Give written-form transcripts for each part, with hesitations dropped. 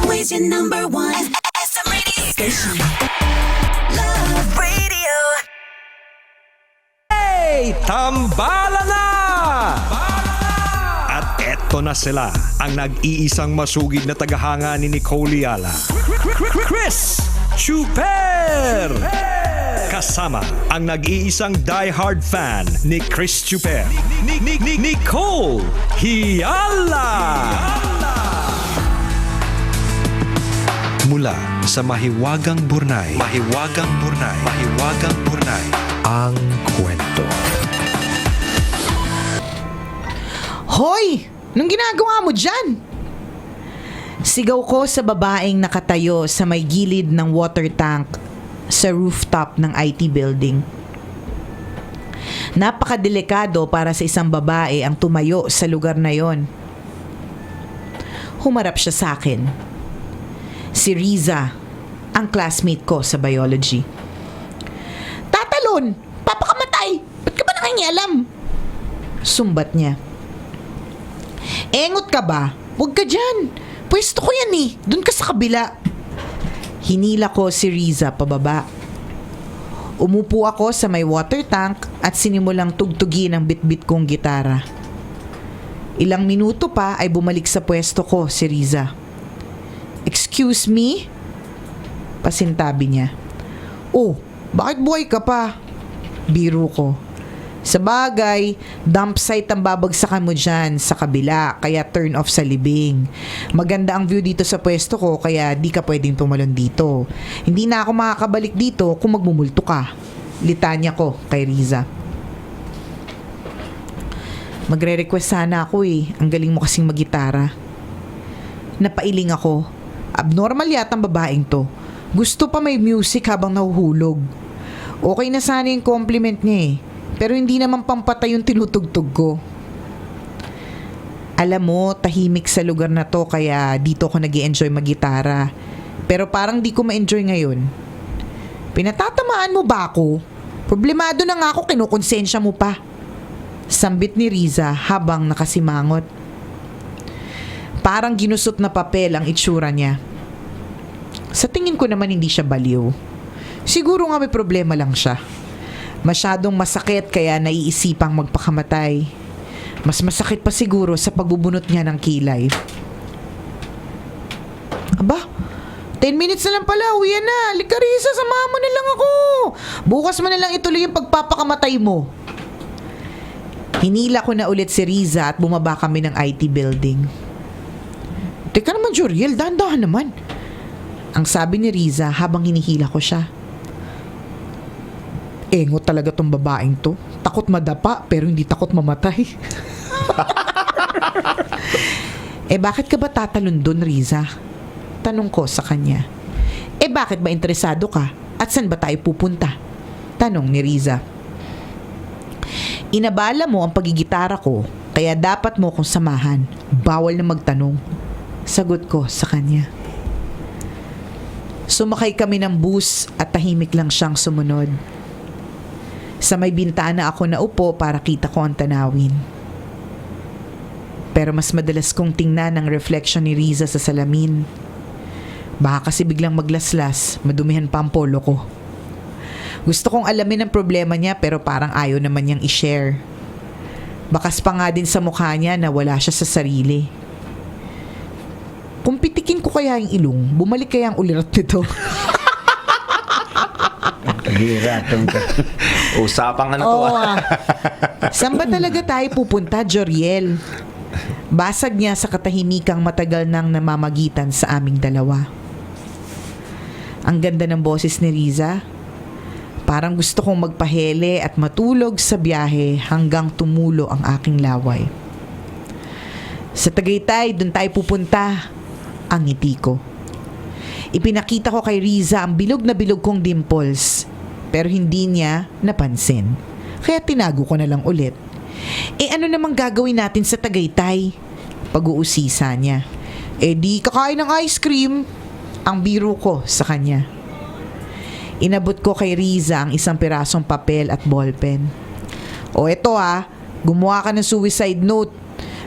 Always your number one. SM Radio Station. Love Radio. Hey! Tambala na! At eto na sila, ang nag-iisang masugid na tagahanga ni Nicole Yala. Chris Chuper! Kasama ang nag-iisang die-hard fan ni Chris Chuper. Nicole Yala! Mula sa Mahiwagang Burnay, ang kwento. Hoy! Anong ginagawa mo dyan? Sigaw ko sa babaeng nakatayo sa may gilid ng water tank sa rooftop ng IT building. Napakadelikado para sa isang babae ang tumayo sa lugar na yon. Humarap siya sa akin. Si Riza, ang classmate ko sa biology. Tatalon! Papakamatay! Ba't ka ba nakangialam? Sumbat niya. Engot ka ba? Huwag ka dyan. Pwesto ko yan eh. Doon ka sa kabila. Hinila ko si Riza pababa. Umupo ako sa may water tank at sinimulang tugtugin ang bitbit kong gitara. Ilang minuto pa ay bumalik sa pwesto ko si Riza. Excuse me? Pasintabi niya. Oh, bakit buhay ka pa? Biro ko. Sa bagay, dump site ang babagsakan mo dyan sa kabila, kaya turn off sa libing. Maganda ang view dito sa pwesto ko, kaya di ka pwedeng tumalon dito. Hindi na ako makakabalik dito kung magmumulto ka. Litanya ko kay Riza. Magre-request sana ako eh. Ang galing mo kasing magitara. Napailing ako. Abnormal yata ang babaeng to. Gusto pa may music habang nahuhulog. Okay na sana yung compliment niya eh. Pero hindi naman pampatay yung tinutugtog ko. Alam mo, tahimik sa lugar na to kaya dito ako nag-i-enjoy mag-gitara. Pero parang di ko ma-enjoy ngayon. Pinatatamaan mo ba ako? Problemado na nga ako, kinukonsensya mo pa. Sambit ni Riza habang nakasimangot. Parang ginusot na papel ang itsura niya. Sa tingin ko naman hindi siya baliw. Siguro nga may problema lang siya. Masyadong masakit kaya naiisipang magpakamatay. Mas masakit pa siguro sa pagbubunot niya ng kilay. Aba, 10 minutes na lang pala, uwi na. Halika Risa, samahan mo na lang ako. Bukas mo na lang ituloy yung pagpapakamatay mo. Hinila ko na ulit si Riza at bumaba kami ng IT building. Teka naman Joriel, dahan-dahan naman. Ang sabi ni Riza habang hinihila ko siya. Engot talaga tong babaeng to. Takot madapa pero hindi takot mamatay. Bakit ka ba tatalon dun, Riza? Tanong ko sa kanya. Bakit ba interesado ka? At saan ba tayo pupunta? Tanong ni Riza. Inabala mo ang pagigitara ko, kaya dapat mo akong samahan. Bawal na magtanong. Sagot ko sa kanya. Sumakay kami ng bus at tahimik lang siyang sumunod. Sa may bintana ako naupo para kita ko ang tanawin. Pero mas madalas kong tingnan ang reflection ni Riza sa salamin. Baka kasi biglang maglaslas, madumihan pa ang polo ko. Gusto kong alamin ang problema niya pero parang ayaw naman niyang i-share. Bakas pa nga din sa mukha niya na wala siya sa sarili. Kung pitikin ko kaya yung ilong, bumalik kaya ang ulirat nito. Usapang ano to. Saan ba talaga tayo pupunta, Joriel? Basag niya sa katahimikang matagal nang namamagitan sa aming dalawa. Ang ganda ng boses ni Riza. Parang gusto kong magpahele at matulog sa biyahe hanggang tumulo ang aking laway. Sa Tagaytay, doon tayo pupunta. Ang ngiti ko. Ipinakita ko kay Riza ang bilog na bilog kong dimples. Pero hindi niya napansin. Kaya tinago ko na lang ulit. Ano namang gagawin natin sa Tagaytay? Pag-uusisa niya. Di kakain ng ice cream. Ang biro ko sa kanya. Inabot ko kay Riza ang isang pirasong papel at ballpen. Eto gumawa ka ng suicide note.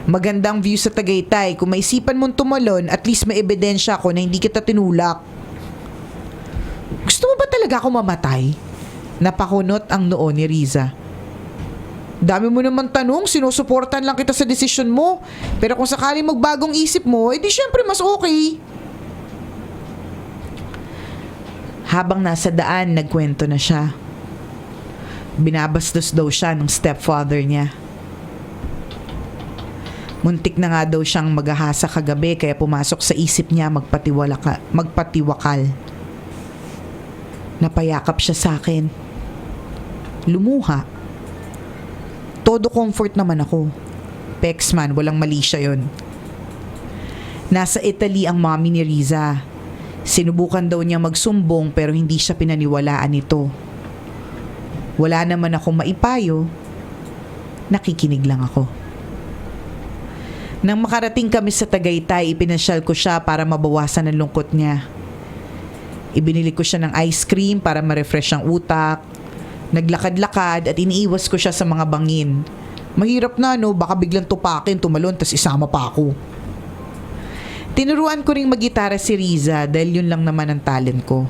Magandang view sa Tagaytay. Kung maisipan mong tumalon, at least may ebidensya ako na hindi kita tinulak. Gusto mo ba talaga ako mamatay? Napakunot ang noo ni Riza. Dami mo naman tanong, sinusuportan lang kita sa desisyon mo. Pero kung sakaling magbagong isip mo, edi syempre mas okay. Habang nasa daan, nagkwento na siya. Binabastos daw siya ng stepfather niya. Muntik na nga daw siyang maghahasa kagabi kaya pumasok sa isip niya magpatiwakal. Napayakap siya sa akin. Lumuha. Todo comfort naman ako. Pexman, walang mali siya yun. Nasa Italy ang mommy ni Riza. Sinubukan daw niya magsumbong pero hindi siya pinaniwalaan nito. Wala naman akong maipayo. Nakikinig lang ako. Nang makarating kami sa Tagaytay, ipinasyal ko siya para mabawasan ang lungkot niya. Ibinili ko siya ng ice cream para ma-refresh ang utak. Naglakad-lakad at iniiwas ko siya sa mga bangin. Mahirap na no, baka biglang tupakin, tumalon, tas isama pa ako. Tinuruan ko ring mag-gitara si Riza dahil yun lang naman ang talent ko.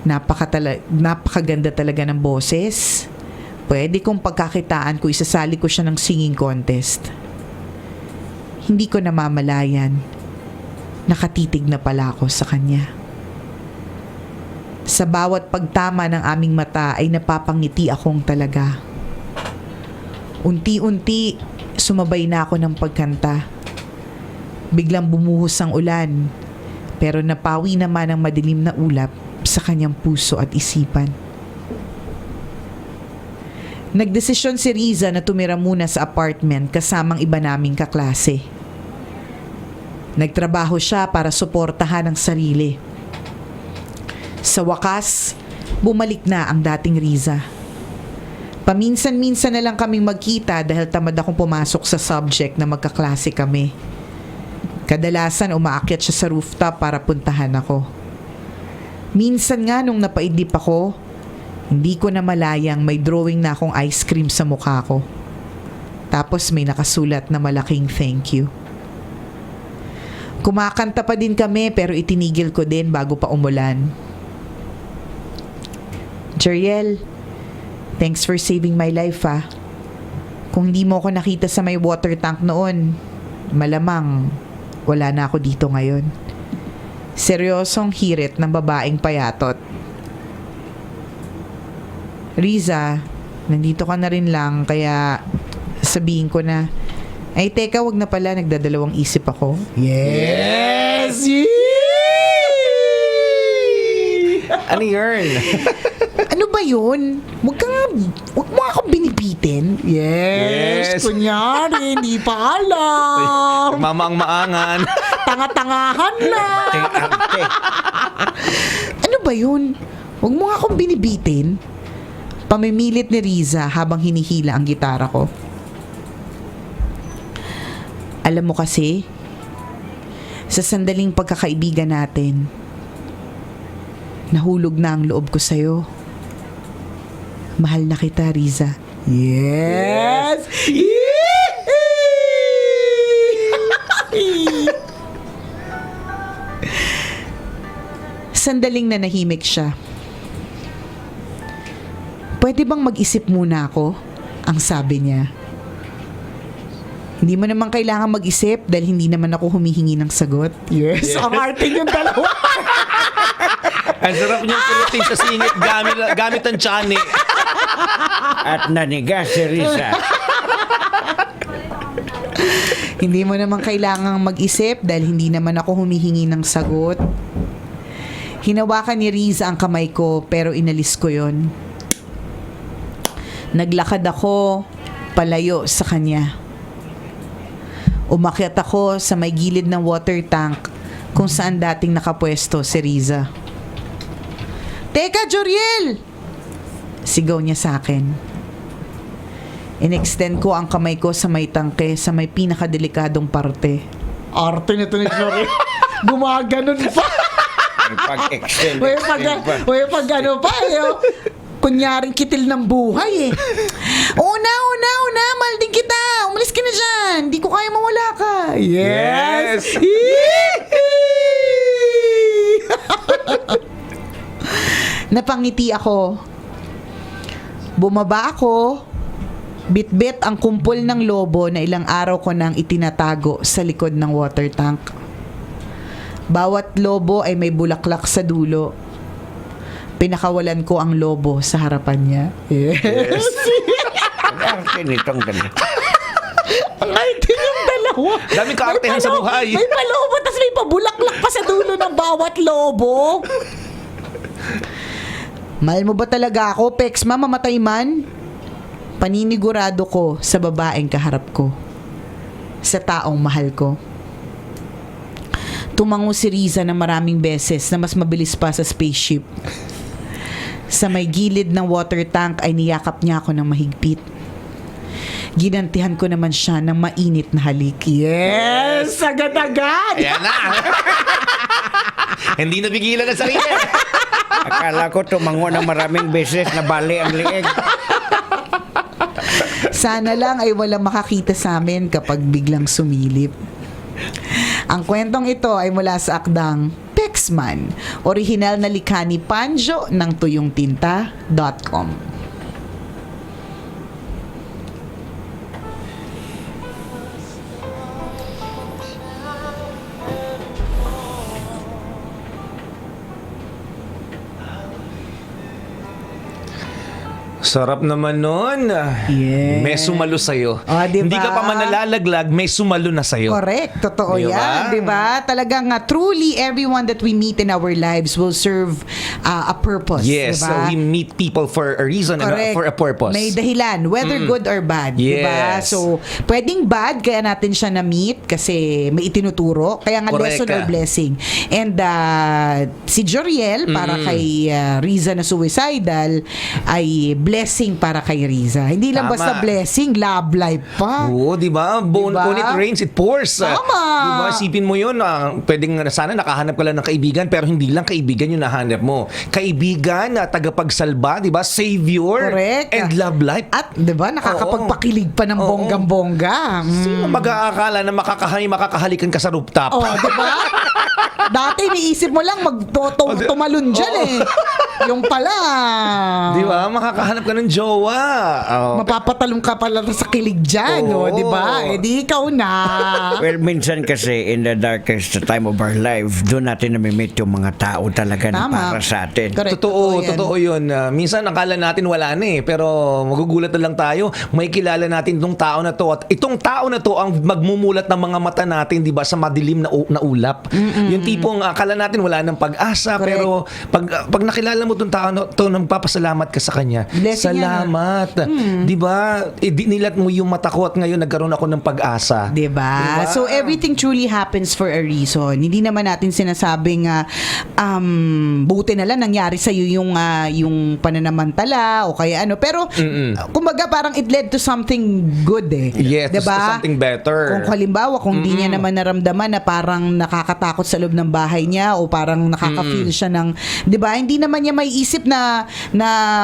Napakaganda talaga ng boses. Pwede kong pagkakitaan kung isasali ko siya ng singing contest. Hindi ko namamalayan. Nakatitig na pala ako sa kanya. Sa bawat pagtama ng aming mata ay napapangiti akong talaga. Unti-unti, sumabay na ako ng pagkanta. Biglang bumuhos ang ulan, pero napawi naman ang madilim na ulap sa kanyang puso at isipan. Nagdesisyon si Riza na tumira muna sa apartment kasamang iba naming kaklase. Nagtrabaho siya para suportahan ang sarili. Sa wakas, bumalik na ang dating Riza. Paminsan-minsan na lang kaming magkita dahil tamad akong pumasok sa subject na magkaklase kami. Kadalasan umaakyat siya sa rooftop para puntahan ako. Minsan nga nung napaidlip ako, hindi ko na malayang may drawing na akong ice cream sa mukha ko. Tapos may nakasulat na malaking thank you. Kumakanta pa din kami pero itinigil ko din bago pa umulan. Jeriel, thanks for saving my life ah. Kung hindi mo ako nakita sa may water tank noon, malamang wala na ako dito ngayon. Seryosong hirit ng babaeng payatot. Riza, nandito ka na rin lang kaya sabihin ko na, ay teka, wag na pala, nagdadalawang isip ako. Yes! Ano yun? Ano ba yun? Wag mo akong binibitin. Yes. Kunyari, hindi pa alam. Mamaang-maangan. Tanga-tangahan na. Arte. Ano ba yun? Wag mo akong binibitin. Pamimilit ni Riza habang hinihila ang gitara ko. Alam mo kasi, sa sandaling pagkakaibigan natin, nahulog na ang loob ko sa'yo. Mahal na kita, Riza. Yes! Sandaling nanahimik siya. Pwede bang mag-isip muna ako? Ang sabi niya. Hindi mo naman kailangan mag-isip dahil hindi naman ako humihingi ng sagot. Yes. Ang arte yung dalawa. Ang sarap niyang kuruting sa singit gamit ang tsani. At nanigas si Riza. Hindi mo naman kailangang mag-isip dahil hindi naman ako humihingi ng sagot. Hinawakan ni Riza ang kamay ko pero inalis ko yon. Naglakad ako palayo sa kanya. Umakyat ako sa may gilid ng water tank kung saan dating nakapwesto si Riza. Teka, Joriel! Sigaw niya sa akin. In-extend ko ang kamay ko sa may tangke sa may pinakadelikadong parte. Arte nito ni Joriel. Gumaganon pa. Pag-extend. May pag ano pa eh. Oh. Kunyaring kitil ng buhay eh. Una, mahal din yan. Hindi ko kaya mawala ka. Yes! Napangiti ako. Bumaba ako. Bit-bit ang kumpol ng lobo na ilang araw ko nang itinatago sa likod ng water tank. Bawat lobo ay may bulaklak sa dulo. Pinakawalan ko ang lobo sa harapan niya. Yes. Ang kinitong ganda. Ang arte yung dalawa. Daming kaartehan sa buhay. May palobo, tas may pabulaklak pa sa dulo ng bawat lobo. Mahal mo ba talaga ako, Pexma, mamatay man? Paninigurado ko sa babaeng kaharap ko. Sa taong mahal ko. Tumango si Riza na maraming beses na mas mabilis pa sa spaceship. Sa may gilid ng water tank ay niyakap niya ako ng mahigpit. Ginantihan ko naman siya ng mainit na halik. Yes! Agad-agad! Ayan na. Hindi nabigilan ang sarili. Akala ko tumango ng maraming beses na bali ang liig. Sana lang ay walang makakita sa amin kapag biglang sumilip. Ang kwentong ito ay mula sa akdang Pexman, orihinal na likha ni Panjo ng tuyongtinta.com. Sarap naman nun. Yes. May sumalo sa'yo. Diba? Hindi ka pa manalalaglag, may sumalo na sa'yo. Correct. Totoo Diba? yan. Diba? Talagang truly everyone that we meet in our lives will serve a purpose. Yes, diba? so we meet people for a reason and Correct. for a purpose. May dahilan, whether good or bad. Diba? Yes. So, pwedeng bad, kaya natin siya na-meet kasi may itinuturo. Kaya nga Correct. lesson or blessing. And si Joriel, para kay Riza na suicidal, ay blessing para kay Riza. Hindi lang Tama. basta blessing, love life pa. Oo, di ba? Diba? When it rains, it pours. Tama. Di ba? Isipin mo yun, pwedeng sana nakahanap ka lang ng kaibigan, pero hindi lang kaibigan yung nahanap mo. Kaibigan na tagapagsalba, di ba? Savior. Correct. And love life. At, di ba, nakakapagpakilig pa ng Oo. bonggang-bongga. Sino mag-aakala na makakahalikan ka sa rooftop? Oh, di ba? Dati iniisip mo lang tumalon dyan eh. Yung pala. Di ba? Makakahanap ka ng jowa. Oh. Mapapatalong ka pala sa kilig dyan, Oo. no? Di ba? Eh di ikaw na. Well, minsan kasi in the darkest time of our life, doon natin namimit yung mga tao talaga na Tama. para sa atin. Correct. Totoo, yan. totoo yun. Minsan akala natin wala na eh, pero magugulat na lang tayo. May kilala natin itong tao na to at itong tao na to ang magmumulat ng mga mata natin, di ba, sa madilim na ulap. Yung tipong akala natin wala ng pag-asa, Correct. pero pag nakilala mo itong tao na to, nagpapasalamat ka sa kanya. Blessing yan. Salamat. Di ba? Nilat mo yung mata ko at ngayon nagkaroon ako ng pag-asa. Diba? So everything truly happens for a reason. Hindi naman natin sinasabing buti na lang nangyari sa iyo yung pananamantala o kaya ano. Pero kumbaga parang it led to something good eh. Yes, diba? to something better. Kung halimbawa kung di niya naman naramdaman na parang nakakatakot sa loob ng bahay niya o parang nakaka-feel siya ng, 'di ba? Hindi naman niya may isip na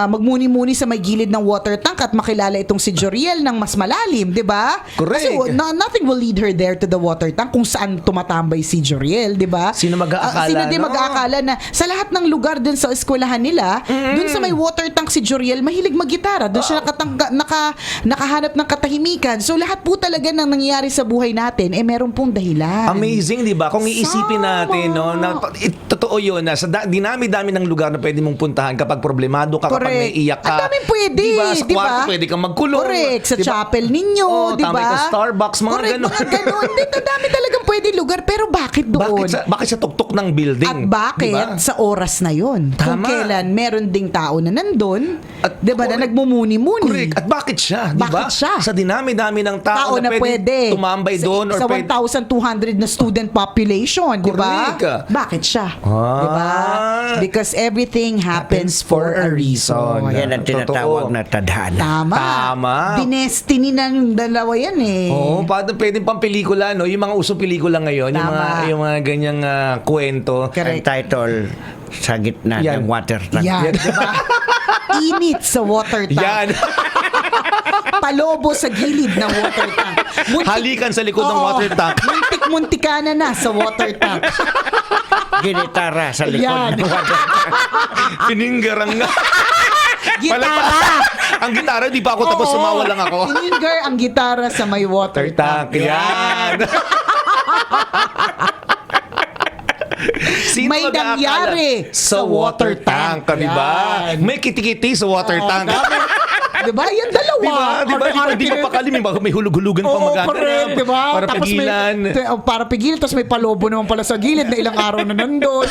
magmuni-muni sa may gilid ng water tank at makilala itong si Joriel ng mas malalim, 'di ba? Correct. Kasi nothing will lead her there to the water tank kung saan tumatambay si Joriel, 'di ba? Sino mag-aakala, Sino din no? mag-aakala na sa lahat ng lugar dun sa eskwelahan nila, dun sa may water tank si Joriel mahilig maggitara. Dun siya nakahanap ng katahimikan. So lahat po talaga ng nangyayari sa buhay natin meron pong dahilan. Amazing, di ba? Kung iisipin natin, no, na, totoo yun, na sa dinami-dami ng lugar na pwede mong puntahan kapag problemado ka, kapag may iyak ka. Ang daming pwede, Di ba? Sa di ba? kwarto pwede kang magkulong. Correct. Sa Di ba? chapel ninyo, Oo, di ba? tambay ka sa Starbucks, mga Correct, ganun. mga ganun. Dito dami talagang pwede lugar, pero bakit doon? Bakit sa tuktok ng building? At bakit Di ba? sa oras na yon? Kung Tama. kailan meron ding tao na nandun, At 'di ba, na correct. nagmumuni-muni. Correct. At bakit siya? Di ba? Bakit siya? Sa dinami-dami ng tao, na pwede tumambay doon or sa pwede... 1,200 na student population, 'di ba? Correct. Bakit siya? Ah. 'Di ba? Because everything happens for a reason. Yan ang tinatawag Totoo. na tadhana. Tama. Tama. Dinestiny ng dalawa yan eh. Oo, pwedeng pang pelikula, no? Yung mga usong pelikula ngayon, Tama. yung mga ganyang kwento. Ang title, sa gitna Yan. ng water tank. Yan, di ba? Init sa water tank. Yan. palobo sa gilid ng water tank. Halikan sa likod ng Oo. water tank. Muntik-muntikana na sa water tank. Ginitara sa likod Yan. ng water tank. Pininggarang nga. Gitara. Ang gitara, di pa ako tapos, Oo. sumawa lang ako. Finger ang gitara sa may water tank. Yan. Sino May mag-aakala? nangyari sa water tank, di ba? Yan. May kitikiti sa water tank. Diba? Yan dalawa. Di ba? Di ba pakali, may hulug-hulugan pa Oo, maganda. correct, di ba? Para Tapos pigilan. para pigilan, tapos may palobo naman pala sa gilid na ilang araw na nandun.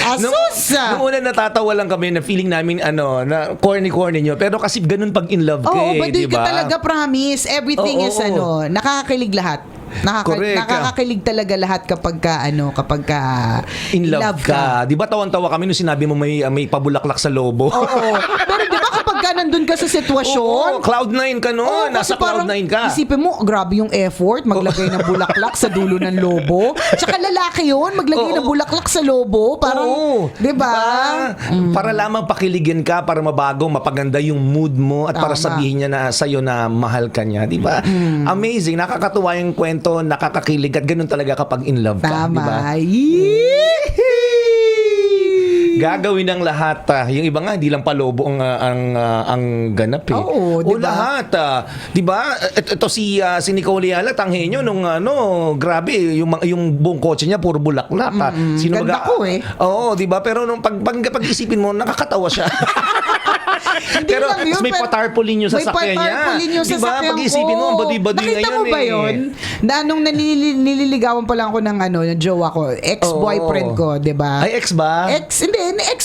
Asus! Nung una natatawa lang kami na feeling namin na corny-corny nyo. Pero kasi ganun pag in love ka Oo, eh, baduy di ka ba? talaga, promise. Everything Oo, is oo. nakakakilig lahat. Correct. Nakakakilig talaga lahat kapag ka In love ka. Di ba tawan-tawa kami nung sinabi mo may pabulaklak sa lobo? Oo. Pero di ba kapag ka nandun ka sa sitwasyon, Oo, Cloud9 ka Oo, noon. kasi Nasa parang Cloud9 ka. Isipin mo, grabe yung effort, maglagay ng bulaklak sa dulo ng lobo. Tsaka lalaki yun, maglagay ng bulaklak sa lobo. Parang, Oo. di ba? Para lamang pakiligin ka, para mabago, mapaganda yung mood mo at para Tama. sabihin niya na sa'yo na mahal ka niya. Di ba? Amazing. Nakakatuwa yung kwento, nakakakilig at ganun talaga kapag in love ka. Di ba? Tama. Yee! Gagawin ng lahat. Yung iba nga, hindi lang palobo ang ganap eh. Oo, O diba? lahat. Di ba? Ito si Nicole Ayala, tanghenyo nung grabe, yung buong kotse niya, puro bulaklak. Ganda ko eh. Oo, di ba? Pero nung pag-isipin mo, nakakatawa siya. Hindi Pero lang yun, may pero- patarpaulin yung sasakyan niya. May patarpaulin yung Di ba? sasakyan Pag-isipin mo, ang baduy-baduy Nakita ngayon mo ba eh. yun? Na nung nililigawan pa lang ako ng ng jowa ko, ex-boyfriend Oo. ko, di ba? Ay, ex ba? Ex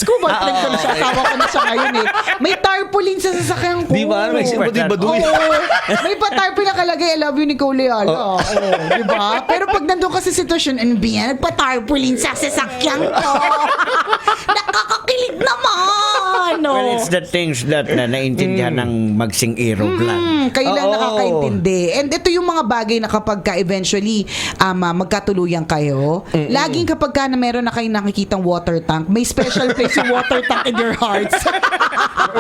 ko, boyfriend ko na siya. okay. Asawa ko na siya ngayon eh. May tarpaulin sa sasakyan ko. Di ba? May baduy-baduy. Oo. May patarpaulin nakalagay, I love you, Nicole Ayala. Oo, di ba? Pero pag nandun ka sa sitwasyon, ano ba yan? Nagpatarpaulin sa sasakyan ko. Nakakakilig naman. No? Well, it's the things that na naintindihan ng magsing irog lang. Kayo lang Oo. nakakaintindi. And ito yung mga bagay na kapag ka eventually magkatuluyan kayo, laging kapag ka na meron na kayong nakikitang water tank, may special place yung water tank in your hearts.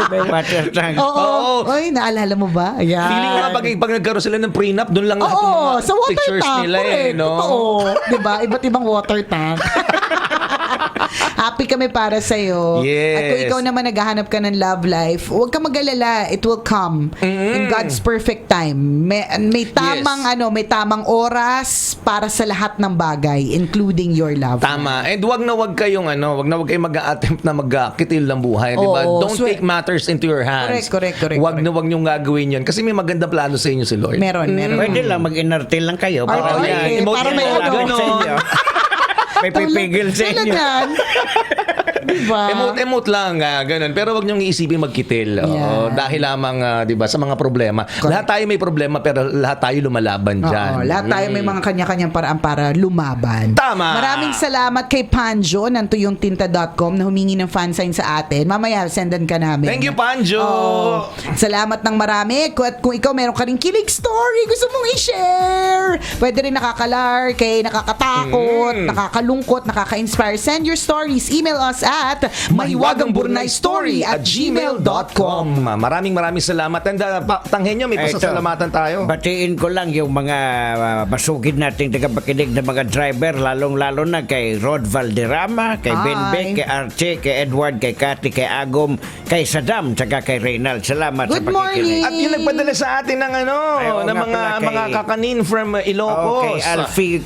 May water tank. Oo. Ay, naalala mo ba? Ayan. Feeling ko nga pag nagkaroon sila ng prenup, doon lang lahat yung Oo, mga sa water pictures tank. nila Correct. no? Totoo. Diba? Iba't ibang water tank. Happy kami para sa'yo. Yes. At kung ikaw naman naghahanap ka ng love life, huwag ka mag-alala. It will come in God's perfect time. May tamang may tamang oras para sa lahat ng bagay, including your love. Tama. And wag na wag kayong mag-a-attempt na magkitil ng buhay, di ba? Oo, Don't take matters into your hands. Correct. Wag na wag niyong gagawin 'yon kasi may magandang plano sa inyo si Lord. Meron. Pwede lang mag-inarte lang kayo. Ay, Para ay, yan. para may Emote ano. sa inyo. May pipigil sa Tulad inyo. yan. Diba? Emote lang, ganun. Pero wag niyong iisipin magkitil. Oo, Yan. dahil lamang, di ba, sa mga problema. Lahat tayo may problema, pero lahat tayo lumalaban dyan. Oo, lahat tayo may mga kanya-kanyang paraan para lumaban. Tama. Maraming salamat kay Panjo ng tuyongtinta.com na humingi ng fan sign sa atin. Mamaya, sendan ka namin. Thank you, Panjo. Oo. Salamat ng marami. At kung ikaw meron ka rin kilig story, gusto mong i-share, pwede rin nakakalark, nakakatakot, nakakalungkot, nakaka-inspire. Send your stories. Email us at mahiwagangburnaystory@gmail.com. Maraming salamat. And tanghenyo, may Ito. pasasalamatan tayo. Batiin ko lang yung mga masugid nating tagapakinig na mga driver, lalong-lalo na kay Rod Valderrama, kay Hi. Benbec, kay Archie, kay Edward, kay Cathy, kay Agom, kay Saddam, tsaka kay Reynald. Salamat Good sa pakikinig. morning. At yung nagpadala sa atin ng Ayaw ng nga mga pala kay- mga kakanin from Ilocos. Okay, Alfie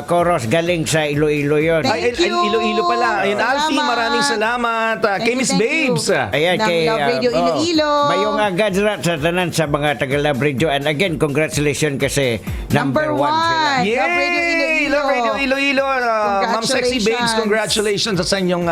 Coros, galing sa Iloilo yun. Thank you. Iloilo pala. Ayun, Salamat. Alfie, maraming salamat. Kay Miss Thank you. Babes. Ayan, Ng Love Radio Iloilo. Mayong agad sa tanan sa mga taga-Love Radio. And again, congratulations kasi number one sila. Yay! Love Radio Iloilo. Love Radio Iloilo. Ma'am Sexy Babes, congratulations sa inyong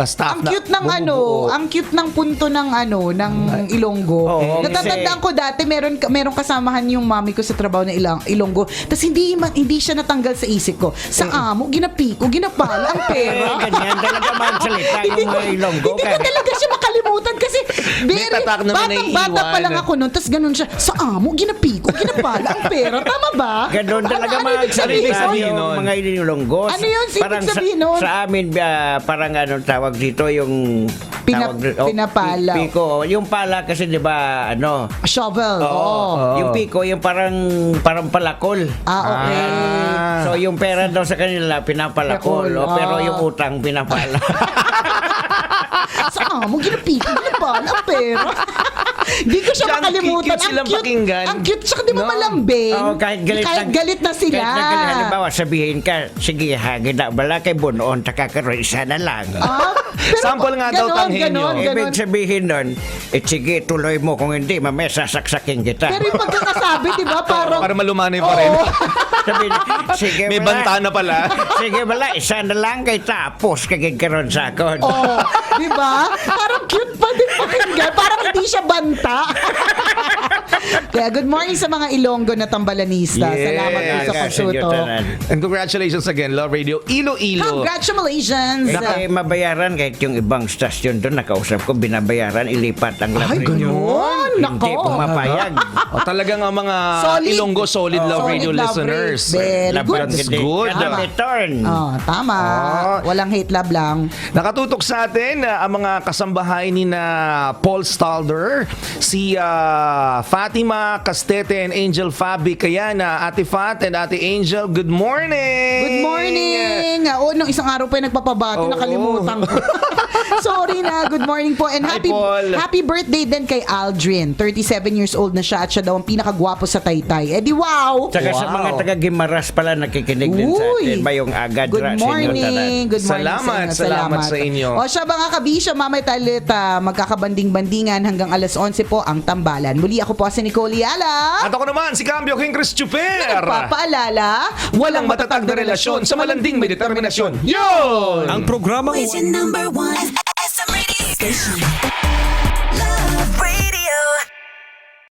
staff. Ang cute ng bumubuo. ang cute ng punto ng ng Ilonggo. Oo, Natatandaan ko dati meron kasamahan yung mami ko sa trabaho na Ilonggo. Tapos hindi siya natanggal sa isip ko. Sa amo, ginapi ko, ginapala ang pera. Ganyan talaga magsalita yung mga Ilonggo. Hindi ko talaga siya makalimutan kasi May tatak naman na bata pa lang iiwan. ako noon. Tapos ganun siya, sa amo, ginapi ko, ginapala ang pera. Tama ba? Ganon talaga Ano ibig sabihin magsalita nun? yung mga Ilonggos. Ano yun? Ibig Parang sabihin nun? sa amin, parang anong tawag dito, yung Pina- tawag doon. Oh, pinapalaw. Piko. Yung pala kasi, di ba, ano, Shovel. Oo. yung piko, yung parang palakol. Okay. So, yung pera daw sa kanila, pinapalakol. Palakol, Pero ah. yung utang, pinapala. Saan mo ginapika? Ginapala ang pera. Hindi ko siya Siya, ang makalimutan. cute silang pakinggan. Ang cute. Tsaka di mo No? malambing. Oo, kahit galit na sila. Kahit na galit, halimbawa, sabihin ka, sige ha, bala kay bunoon, takakaroon, isa na lang. Pero Sample nga daw, tanghin nyo. Ibig sabihin nun, sige, tuloy mo. Kung hindi, mamaya sasaksakin kita. Pero yung pagkakasabi, di ba, parang... Para malumanay pa rin. Oo. Sabihin, sige, May bala. banta na pala. Sige, bala, isa na lang kay tapos kagigkaroon sa akon. Oh, di ba? Parang cute pa din pakinggan. Parang hindi siya banta. Kaya good morning sa mga Ilonggo na tambalanista. Yes. Salamat po sa pagsutok. And congratulations again, Love Radio Iloilo. Congratulations! Mabayaran kahit yung ibang stasyon doon, nakausap ko, binabayaran, ilipat ang love Ay, radio. ganun? Hindi Nako. pumapayag. O talaga nga mga Solid. Ilonggo solid Love Solid Radio love listeners. rate. Very good. That's good. Kada return. Oh, tama. Walang hate love lang. Nakatutok sa atin ang mga kasambahay ni na Paul Stalder, si Fatima Castete and Angel Fabi Kayana. Ate Fat and Ate Angel, good morning! Good morning! Oo, nung isang araw pa yung nagpapabati, Oo. nakalimutan ko. Sorry na, good morning po. And Hi, Paul. happy birthday din kay Aldrin. 37 years old na siya at siya daw ang pinakagwapo sa Taytay. Eh di wow! Tsaka sa Wow. mga taga-Gimaras pala nakikinig din sa Uy. atin. Bayong agad Good ra sa inyo morning. Good morning Salamat, sa inyo. salamat sa inyo. O siya mga kabisyo, mamay talit magkakabanding-bandingan hanggang alas 11 po ang tambalan. Muli ako po si Nicole Yala. At ako naman, si Cambio King Chris Chuper. Papaalala, Walang matatag na relasyon sa malanding may determinasyon. Yun! Ang programang Is your number one SM radio station.